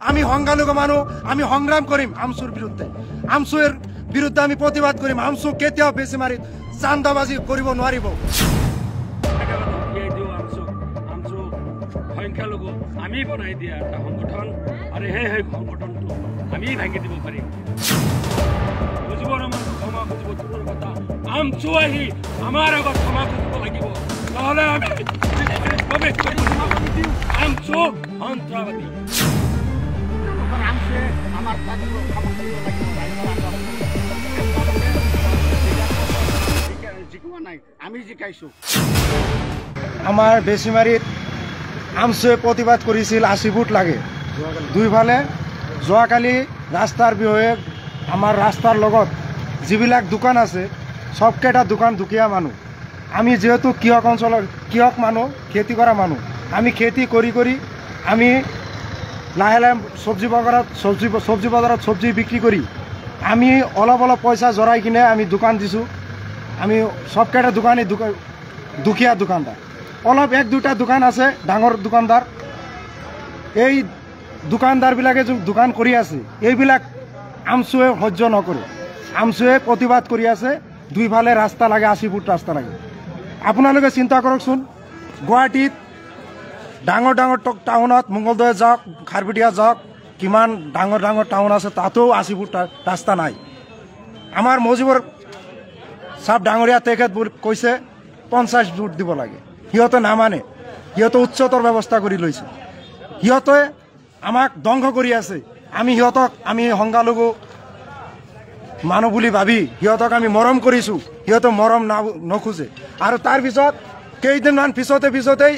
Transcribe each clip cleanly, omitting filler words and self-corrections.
আমি সংখ্যালঘু মানুহ আমি সংগ্ৰাম কৰিম আমচুৰ বিৰুদ্ধে আমচুৰ বিৰুদ্ধে আমি প্ৰতিবাদ কৰিম আমচু কেতিয়াও বেছি মাৰি চান্দাবাজি কৰিব নোৱাৰিব সংখ্যালঘু আমি বনাই দিয়া এটা সংগঠন আৰু সেই সংগঠনটো আমি ভাঙি দিব পাৰিম বুজিবৰ আমাৰ ক্ষমা খুজিব দূৰৰ কথা আমচু আহি আমাৰ আগত ক্ষমা খুজিব লাগিব নহ'লে আমি আমচু সন্ত্ৰাসবাদী আমি জিকাইছো আমাৰ বেছিমাৰীত আমচুৱে প্ৰতিবাদ কৰিছিল 80 ফুট লাগে দুইফালে যোৱাকালি ৰাস্তাৰ বিষয়ে আমাৰ ৰাস্তাৰ লগত যিবিলাক দোকান আছে সবকেইটা দোকান দুখীয়া মানুহ আমি যেহেতু কিয়ক অঞ্চলৰ কিয়ক মানুহ খেতি কৰা মানুহ আমি খেতি কৰি আমি লাহে লাহে চব্জি বজাৰত চব্জি বিক্ৰী কৰি আমি অলপ পইচা জৰাই কিনে আমি দোকান দিছোঁ আমি সবকেইটা দোকানী দুখীয়া দোকানদাৰ অলপ এক দুটা দোকান আছে ডাঙৰ দোকানদাৰ এই দোকানদাৰবিলাকে যে দোকান কৰি আছে এইবিলাক আমচুৱে সহ্য নকৰে আমচুৱে প্ৰতিবাদ কৰি আছে দুইফালে ৰাস্তা লাগে 80 ফুট ৰাস্তা লাগে আপোনালোকে চিন্তা কৰকচোন গুৱাহাটীত ডাঙৰ টাউনত মঙ্গলদৈ যাওক খাৰবেটিয়া যাওক কিমান ডাঙৰ টাউন আছে তাতেও 80 ফুট ৰাস্তা নাই আমাৰ মজিবৰ সাহেব ডাঙৰীয়া তেখেত কৈছে 50 ফুট দিব লাগে সিহঁতে নামানে সিহঁতে উচ্চতৰ ব্যৱস্থা কৰি লৈছে সিহঁতে আমাক ধ্বংস কৰি আছে আমি সিহঁতক আমি সংখ্যালঘু মানুহ বুলি ভাবি সিহঁতক আমি মৰম কৰিছোঁ সিহঁতে মৰম নখোজে আৰু তাৰপিছত কেইদিনমান পিছতেই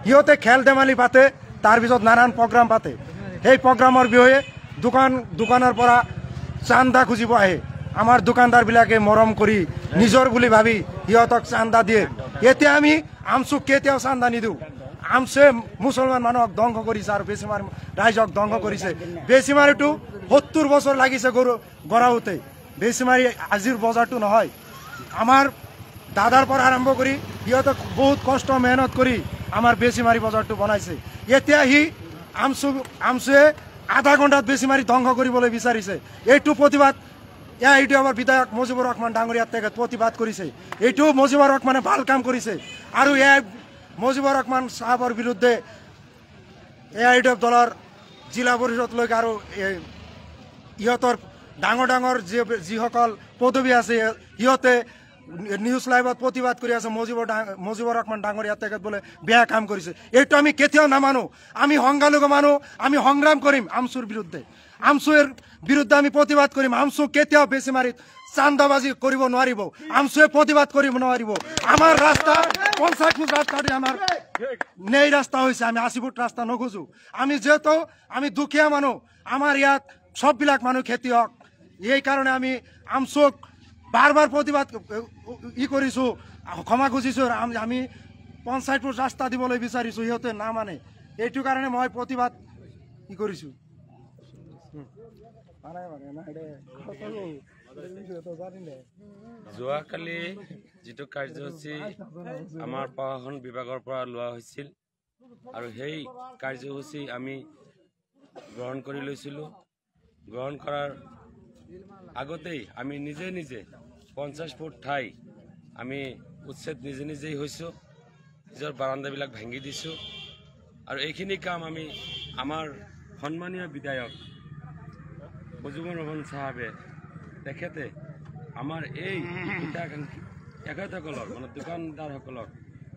সিহঁতে খেল ধেমালি পাতে তাৰপিছত নানান প্ৰগ্ৰাম পাতে সেই প্ৰগ্ৰামৰ বিষয়ে দোকানৰ পৰা চান্দা খুজিব আহে আমাৰ দোকানদাৰবিলাকে মৰম কৰি নিজৰ বুলি ভাবি সিহঁতক চান্দা দিয়ে এতিয়া আমি আমচুক কেতিয়াও চান্দা নিদিওঁ আমচুৱে মুছলমান মানুহক ধ্বংস কৰিছে আৰু বেছিমাৰী ৰাইজক ধ্বংস কৰিছে বেছিমাৰীটো 70 বছৰ লাগিছে গঢ়াওঁতে বেছিমাৰী আজিৰ বজাৰটো নহয় আমাৰ দাদাৰ পৰা আৰম্ভ কৰি সিহঁতক বহুত কষ্ট মেহনত কৰি আমাৰ বেছিমাৰী বজাৰটো বনাইছে এতিয়া সি আমচুৱে আধা ঘণ্টাত বেছিমাৰী ধ্বংস কৰিবলৈ বিচাৰিছে এইটো প্ৰতিবাদ এইটো আমাৰ বিধায়ক মুজিবুৰ ৰহমান ডাঙৰীয়া তেখেত প্ৰতিবাদ কৰিছে এইটো মুজিবুৰ ৰহমানে ভাল কাম কৰিছে আৰু মুজিবুৰ ৰহমান সাহেবৰ বিৰুদ্ধে AIDF দলৰ জিলা পৰিষদলৈকে আৰু ইহঁতৰ ডাঙৰ যিসকল পদবী আছে সিহঁতে নিউজ লাইভত প্ৰতিবাদ কৰি আছে মুজিবুৰ ৰহমান ডাঙৰীয়া তেখেত বোলে বেয়া কাম কৰিছে এইটো আমি কেতিয়াও নামানো আমি সংখ্যালঘু মানুহ আমি সংগ্ৰাম কৰিম আমচুৰ বিৰুদ্ধে আমচুৰ বিৰুদ্ধে আমি প্ৰতিবাদ কৰিম আমচু কেতিয়াও বেছি মাৰি চান্দাবাজি কৰিব নোৱাৰিব আমচুৱে প্ৰতিবাদ কৰিব নোৱাৰিব আমাৰ ৰাস্তা 50 ফুট ৰাস্তাটো আমাৰ নেই ৰাস্তা হৈছে আমি 80 ফুট ৰাস্তা নখোজো আমি যেহেতু আমি দুখীয়া মানুহ আমাৰ ইয়াত সববিলাক মানুহ খেতিয়ক এই কাৰণে আমি আমচুক বাৰ প্ৰতিবাদ কৰিছোঁ ক্ষমা খুজিছোঁ আমি 50 ফুট ৰাস্তা দিবলৈ বিচাৰিছোঁ সিহঁতে নামানে এইটো কাৰণে মই প্ৰতিবাদ কৰিছোঁ যোৱাকালি যিটো কাৰ্যসূচী আমাৰ প্ৰশাসন বিভাগৰ পৰা লোৱা হৈছিল আৰু সেই কাৰ্যসূচী আমি গ্ৰহণ কৰি লৈছিলোঁ গ্ৰহণ কৰাৰ আগতেই আমি নিজে 50 ফুট ঠাই আমি উচ্ছেদ নিজেই হৈছোঁ নিজৰ বাৰাণ্ডাবিলাক ভাঙি দিছোঁ আৰু এইখিনি কাম আমি আমাৰ সন্মানীয় বিধায়ক মুজিবুৰ ৰহমান চাহাবে তেখেতে আমাৰ এই হিতাকাংক্ষী তেখেতসকলৰ মানে দোকানদাৰসকলৰ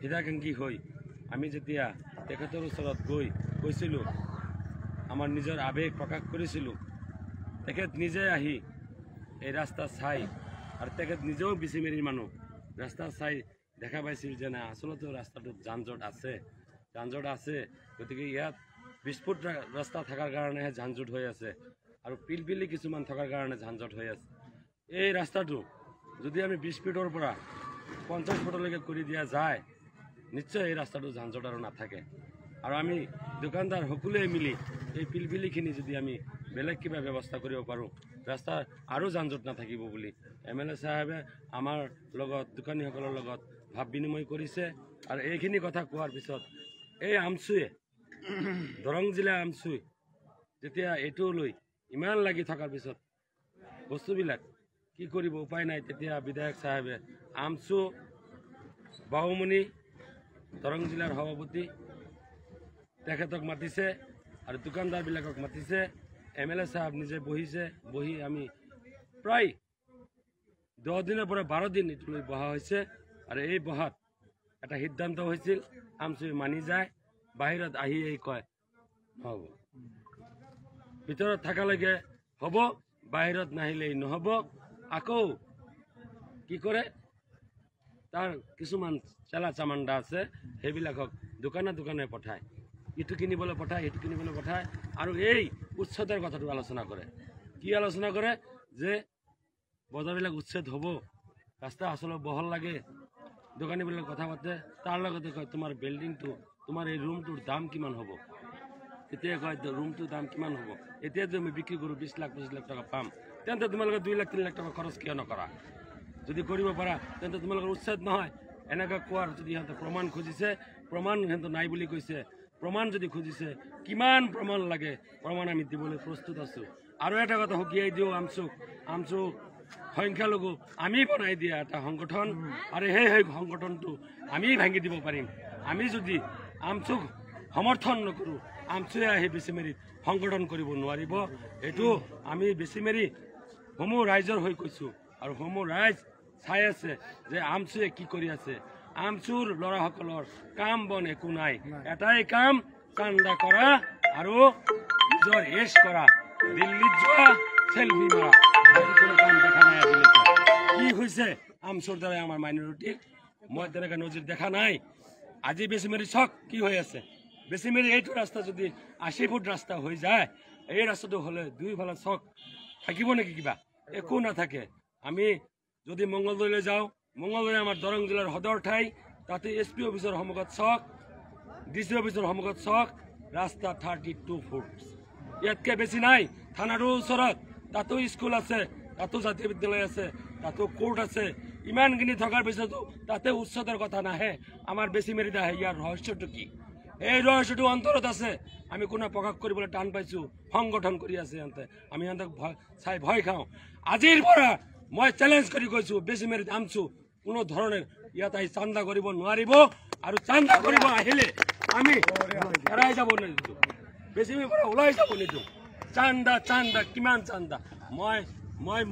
হিতাকাংক্ষী হৈ আমি যেতিয়া তেখেতৰ ওচৰত গৈছিলোঁ আমাৰ নিজৰ আৱেগ প্ৰকাশ কৰিছিলোঁ তেখেত নিজে আহি এই ৰাস্তা চাই আৰু তেখেত নিজেও বেছিমাৰীৰ মানুহ ৰাস্তা চাই দেখা পাইছিল যে নাই আচলতে ৰাস্তাটোত যান জঁট আছে গতিকে ইয়াত 20 ফুট ৰাস্তা থকাৰ কাৰণেহে যান জঁট হৈ আছে আৰু পিলপিলি কিছুমান থকাৰ কাৰণে যান জঁট হৈ আছে এই ৰাস্তাটো যদি আমি 20 ফুটৰ পৰা 50 ফুটলৈকে কৰি দিয়া যায় নিশ্চয় এই ৰাস্তাটো যান জঁট আৰু নাথাকে আৰু আমি দোকানদাৰ সকলোৱে মিলি এই পিলপিলিখিনি যদি আমি বেলেগ কিবা ব্যৱস্থা কৰিব পাৰোঁ ৰাস্তা আৰু যান জঁট নাথাকিব বুলি MLA সাহেবে আমাৰ লগত দোকানীসকলৰ লগত ভাৱ বিনিময় কৰিছে আৰু এইখিনি কথা কোৱাৰ পিছত এই আমচুৱে দৰং জিলা আমচুৱে যেতিয়া এইটো লৈ ইমান লাগি থকাৰ পিছত বস্তুবিলাক কি কৰিব উপায় নাই, তেতিয়া বিধায়ক সাহেবে আমচু বাহুমণি দৰং জিলাৰ সভাপতি তেখেতক মাতিছে আৰু দোকানদাৰবিলাকক মাতিছে। MLA সাহেব নিজে বহিছে, বহি আমি প্ৰায় 10 দিনৰ পৰা 12 দিন এইটো লৈ বহা হৈছে আৰু এই বহাত এটা সিদ্ধান্ত হৈছিল আমচুৱে মানি যায়, বাহিৰত আহি এই কয় নহ'ব, ভিতৰত থাকালৈকে হ'ব, বাহিৰত নাহিলেই নহ'ব। আকৌ কি কৰে, তাৰ কিছুমান চেলা চামাণ্ডা আছে, সেইবিলাকক দোকানে দোকানে পঠায়, ইটো কিনিবলৈ পঠায়, সিটো কিনিবলৈ পঠায় আৰু এই উচ্ছেদৰ কথাটো আলোচনা কৰে। কি আলোচনা কৰে যে বজাৰবিলাক উচ্ছেদ হ'ব, ৰাস্তা আচলতে বহল লাগে, দোকানীবিলাক কথা পাতে, তাৰ লগতে কয় তোমাৰ বিল্ডিংটো, তোমাৰ এই ৰুমটোৰ দাম কিমান হ'ব। তেতিয়া কয় ৰুমটোৰ দাম কিমান হ'ব, এতিয়া যদি আমি বিক্ৰী কৰোঁ 20 লাখ 25 লাখ টকা পাম, তেন্তে তোমালোকে 2 লাখ 3 লাখ টকা খৰচ কিয় নকৰা, যদি কৰিব পাৰা তেন্তে তোমালোকৰ উচ্ছেদ নহয়। এনেকৈ কোৱাৰ যদি সিহঁতে প্ৰমাণ খুজিছে, প্ৰমাণ সিহঁতে নাই বুলি কৈছে, প্ৰমাণ যদি খুজিছে কিমান প্ৰমাণ লাগে, প্ৰমাণ আমি দিবলৈ প্ৰস্তুত আছোঁ। আৰু এটা কথা সকীয়াই দিওঁ, আমচু সংখ্যালঘু আমি বনাই দিয়া এটা সংগঠন আৰু সেই সংগঠনটো আমি ভাঙি দিব পাৰিম। আমি যদি আমচুক সমৰ্থন নকৰোঁ, আমচুৱে আহি বেছিমেৰিত সংগঠন কৰিব নোৱাৰিব। এইটো আমি বেছিমেৰি সমূহ ৰাইজৰ হৈ কৈছোঁ আৰু সমূহ ৰাইজ চাই আছে যে আমচুৱে কি কৰি আছে। আমচুৰ ল'ৰাসকলৰ কাম বন একো নাই, এটাই কাম চান্দা কৰা আৰু নিজৰ এছ কৰা, দিল্লীত যোৱা, চেলফি মৰা, কোনো কাম দেখা নাই আজিলৈকে। কি হৈছে আমচুৰ দ্বাৰাই আমাৰ মাইনৰিটি, মই তেনেকৈ নজিৰ দেখা নাই। আজি বেছিমেৰি চক কি হৈ আছে, বেছিমেৰি এইটো ৰাস্তা যদি 80 ফুট ৰাস্তা হৈ যায়, এই ৰাস্তাটো হ'লে দুইফালে চক থাকিব নেকি, কিবা একো নাথাকে। আমি যদি মংগলদৈলৈ যাওঁ, মংগলদৈ আমাৰ দৰং জিলাৰ সদৰ ঠাই, তাতে SP অফিচৰ সন্মুখত চক, DC অফিচৰ সন্মুখত চক, ৰাস্তা 32 ফুট, ইয়াতকৈ বেছি নাই। থানাটোৰ ওচৰত তাতো স্কুল আছে, তাতো জাতীয় বিদ্যালয় আছে, তাতো কোৰ্ট আছে, ইমানখিনি থকাৰ পিছতো তাতে উচ্ছেদৰ কথা নাহে, আমাৰ বেছিমেৰিত আহে। ইয়াৰ ৰহস্যটো কি? এই ৰহস্যটো অন্তৰত আছে, আমি কোনে প্ৰকাশ কৰিবলৈ টান পাইছোঁ। সংগঠন কৰি আছে সিহঁতে, আমি সিহঁতক চাই ভয় খাওঁ। আজিৰ পৰা মই চেলেঞ্জ কৰি কৈছোঁ, বেছিমেৰিত আমচু কোনো ধৰণে ইয়াত আহি চান্দা কৰিব নোৱাৰিব আৰু চান্দা কৰিব আহিলে আমি এৰাই যাব নিদিওঁ, বেছিমেৰিৰ পৰা ওলাই যাব নিদিওঁ। চান্দা চান্দা কিমান চান্দা, মই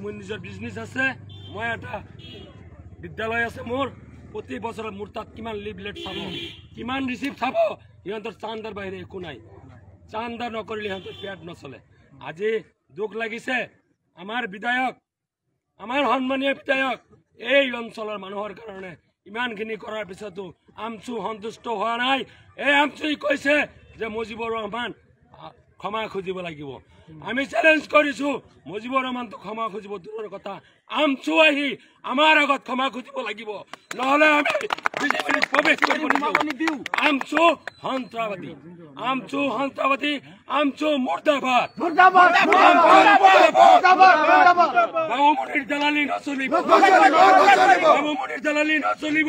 মোৰ নিজৰ বিজনেছ আছে, মই এটা বিদ্যালয় আছে মোৰ, প্ৰতি বছৰে মোৰ তাত কিমান লিফলেট চাব, কিমান ৰিচিপ্ট চাব, সিহঁতৰ চান্দাৰ বাহিৰে একো নাই। চান্দা নকৰিলে সিহঁতৰ পেট নচলে। আজি দুখ লাগিছে, আমাৰ বিধায়ক, আমাৰ সন্মানীয় বিধায়ক এই অঞ্চলৰ মানুহৰ কাৰণে ইমানখিনি কৰাৰ পিছতো আমচু সন্তুষ্ট হোৱা নাই। এই আমচুই কৈছে যে মুজিবুৰ ৰহমান ক্ষমা খুজিব লাগিব। আমি চ্যালেঞ্জ কৰিছোঁ, মুজিবুৰ ৰহমানটো ক্ষমা খুজিব দূৰৰ কথা, আমচু আহি আমাৰ আগত ক্ষমা খুজিব লাগিব, নহ'লে আমি বিজেপিত প্ৰৱেশ কৰিব নিদিওঁ। আমচু সন্ত্ৰাসবাদী, আমচু সন্ত্ৰাসবাদী, আমচু মুৰ্দাবাদ, বাবুমণিৰ দালালি নচলিব, বাবুমণিৰ দালালি নচলিব,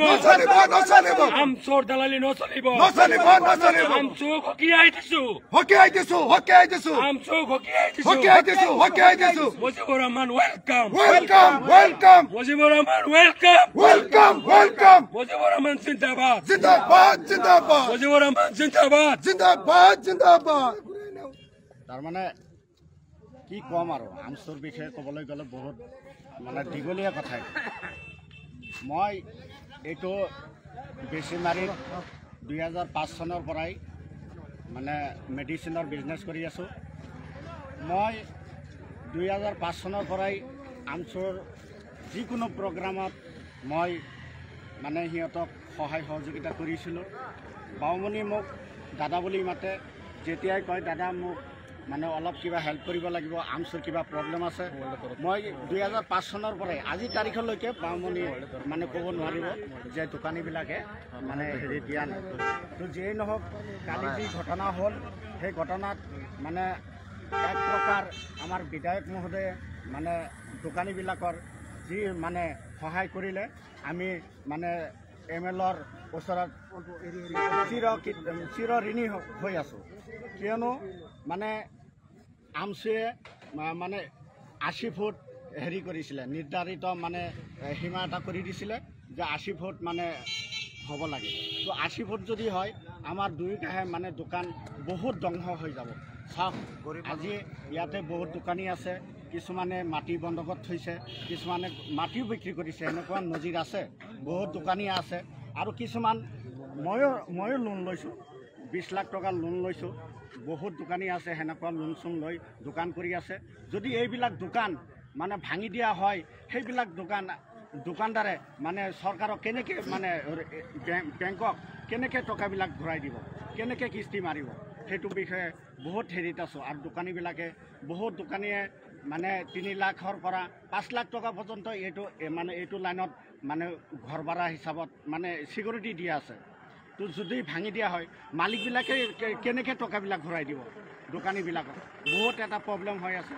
আমচুৰ দালালি নচলিব, আমচু সকীয়াই দিছোঁ, আমচু সকীয়াই দিছোঁ। মুজিবুৰ ৰহমান ওয়েলকাম, মুজিবুৰ ৰহমান ওয়েলকাম, মুজিবুৰ ৰহমান জিন্দাবাদ, মুজিবুৰ ৰহমান জিন্দাবাদ। তাৰমানে কি ক'ম আৰু আমচুৰ বিষয়ে ক'বলৈ গ'লে বহুত মানে দীঘলীয়া কথা। মই এইটো বেছিমাৰিত 2005 চনৰ পৰাই মানে মেডিচিনৰ বিজনেছ কৰি আছোঁ। মই 2005 চনৰ পৰাই আমচুৰ যিকোনো প্ৰগ্ৰামত মই মানে সিহঁতক সহায় সহযোগিতা কৰিছিলোঁ। বাউমণি মোক দাদা বুলি মাতে, যেতিয়াই কয় দাদা মোক মানে অলপ কিবা হেল্প কৰিব লাগিব, আমচুৰ কিবা প্ৰব্লেম আছে, মই 2005 চনৰ পৰাই আজি তাৰিখলৈকে বাউমণি মানে ক'ব নোৱাৰিব যে দোকানীবিলাকে মানে হেৰি দিয়া নাই। তো যিয়েই নহওক, কালি যি ঘটনা হ'ল সেই ঘটনাত মানে এক প্ৰকাৰ আমাৰ বিধায়ক মহোদয়ে মানে দোকানীবিলাকৰ যি মানে সহায় কৰিলে, আমি মানে MLAৰ ওচৰত চিৰ ঋণী হৈ আছোঁ। কিয়নো মানে আমচুৱে মানে 80 ফুট হেৰি কৰিছিলে, নিৰ্ধাৰিত মানে সীমা এটা কৰি দিছিলে যে 80 ফুট মানে হ'ব লাগে। তো 80 ফুট যদি হয় আমাৰ দুয়োকাষে মানে দোকান বহুত ধ্বংস হৈ যাব। চাওক, আজি ইয়াতে বহুত দোকানী আছে, কিছুমানে মাটি বন্ধকত থৈছে, কিছুমানে মাটিও বিক্ৰী কৰিছে, এনেকুৱা নজিৰ আছে। বহুত দোকানী আছে আৰু কিছুমান ময়ো লোন লৈছোঁ, 20 লাখ টকা লোন লৈছোঁ। বহুত দোকানী আছে সেনেকুৱা লোন চোন লৈ দোকান কৰি আছে। যদি এইবিলাক দোকান মানে ভাঙি দিয়া হয়, সেইবিলাক দোকানদাৰে মানে চৰকাৰক কেনেকৈ মানে বেংকক কেনেকৈ টকাবিলাক ঘূৰাই দিব, কেনেকৈ কিস্তি মাৰিব, সেইটো বিষয়ে বহুত হেৰিত আছোঁ। আৰু দোকানীবিলাকে বহুত দোকানীয়ে মানে 3 লাখৰ পৰা 5 লাখ টকা পৰ্যন্ত এইটো লাইনত মানে ঘৰ ভাড়া হিচাপত মানে ছিকিউৰিটি দিয়া আছে। তো যদি ভাঙি দিয়া হয়, মালিকবিলাকে কেনেকৈ টকাবিলাক ঘূৰাই দিব দোকানীবিলাকক? বহুত এটা প্ৰব্লেম হৈ আছে।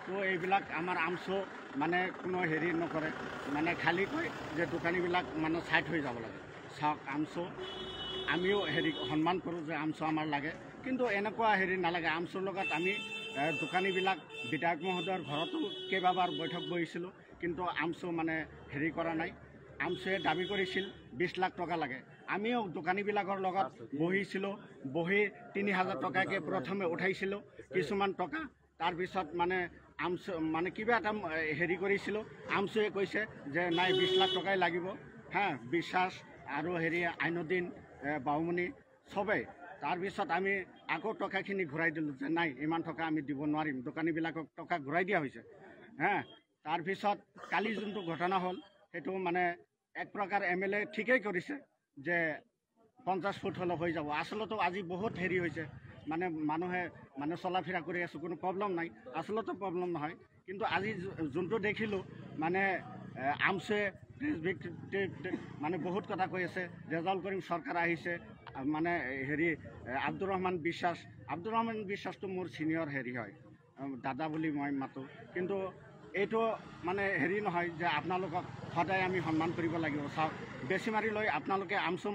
তো এইবিলাক আমাৰ আমচু মানে কোনো হেৰি নকৰে, মানে খালী কয় যে দোকানীবিলাক মানে ছাইড হৈ যাব লাগে। চাওক, আমচু আমিও হেৰি সন্মান কৰোঁ যে আমচু আমাৰ লাগে, কিন্তু এনেকুৱা হেৰি নালাগে। আমচুৰ লগত আমি দোকানীবিলাক বিধায়ক মহোদয়ৰ ঘৰতো কেইবাবাৰ বৈঠক বহিছিলোঁ, কিন্তু আমচু মানে হেৰি কৰা নাই। আমচুৱে দাবী কৰিছিল 20 লাখ টকা লাগে। আমিও দোকানীবিলাকৰ লগত বহিছিলোঁ, বহি 3000 টকাকৈ প্ৰথমে উঠাইছিলোঁ কিছুমান টকা। তাৰপিছত মানে আমচু মানে কিবা এটা হেৰি কৰিছিলোঁ। আমচুৱে কৈছে যে নাই 20 লাখ টকাই লাগিব, বিশ্বাস আৰু হেৰি আইনুদ্দিন বাউমণি চবেই। তাৰপিছত আমি আকৌ টকাখিনি ঘূৰাই দিলোঁ যে নাই, ইমান টকা আমি দিব নোৱাৰিম। দোকানীবিলাকক টকা ঘূৰাই দিয়া হৈছে। তাৰপিছত কালি যোনটো ঘটনা হ'ল, সেইটো মানে এক প্ৰকাৰ MLA ঠিকেই কৰিছে যে 50 ফুট হ'লে হৈ যাব। আচলতে আজি বহুত হেৰি হৈছে, মানে মানুহে মানে চলা ফিৰা কৰি আছোঁ, কোনো প্ৰব্লেম নাই। আচলতে প্ৰব্লেম নহয়, কিন্তু আজি যোনটো দেখিলোঁ মানে আমচুৱে মানে বহুত কথা কৈ আছে। ৰেজাউল কৰিম চৰকাৰ আহিছে, মানে হেৰি আব্দুৰ ৰহমান বিশ্বাসটো মোৰ ছিনিয়ৰ হেৰি হয়, দাদা বুলি মই মাতোঁ। কিন্তু এইটো মানে হেৰি নহয় যে আপোনালোকক সদায় আমি সন্মান কৰিব লাগিব। চাওক, বেছিমাৰি লৈ আপোনালোকে আমচু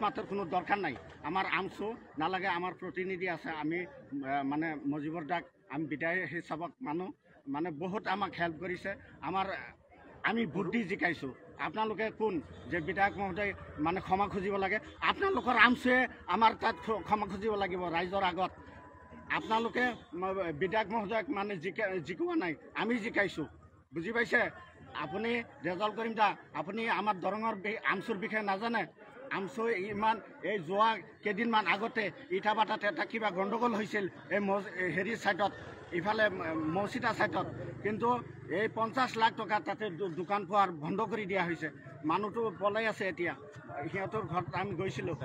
মাতৰ কোনো দৰকাৰ নাই। আমাৰ আমচু নালাগে, আমাৰ প্ৰতিনিধি আছে। আমি মানে মুজিবৰ দাক আমি বিদায় হিচাপত মানুহ, মানে বহুত আমাক হেল্প কৰিছে। আমি বুদ্ধি জিকাইছোঁ। আপোনালোকে কোন যে বিধায়ক মহোদয় মানে ক্ষমা খুজিব লাগে? আপোনালোকৰ আমচুৱে আমাৰ তাত ক্ষমা খুজিব লাগিব ৰাইজৰ আগত। আপোনালোকে বিধায়ক মহোদয়ক মানে জিকোৱা নাই, আমি জিকাইছোঁ, বুজি পাইছে? আপুনি ৰেজাউল কৰিম দা, আপুনি আমাৰ দৰঙৰ আমচুৰ বিষয়ে নাজানে? আমচু ইমান এই যোৱা কেইদিনমান আগতে ইটাবাটাত এটা কিবা গণ্ডগোল হৈছিল এই হেৰি ছাইডত, ইফালে মৌচিতা ছাইডত, কিন্তু এই 50 লাখ টকা তাতে দোকান পোহাৰ বন্ধ কৰি দিয়া হৈছে। মানুহটো পলাই আছে এতিয়া, সিহঁতৰ ঘৰত আমি গৈছিলোঁ।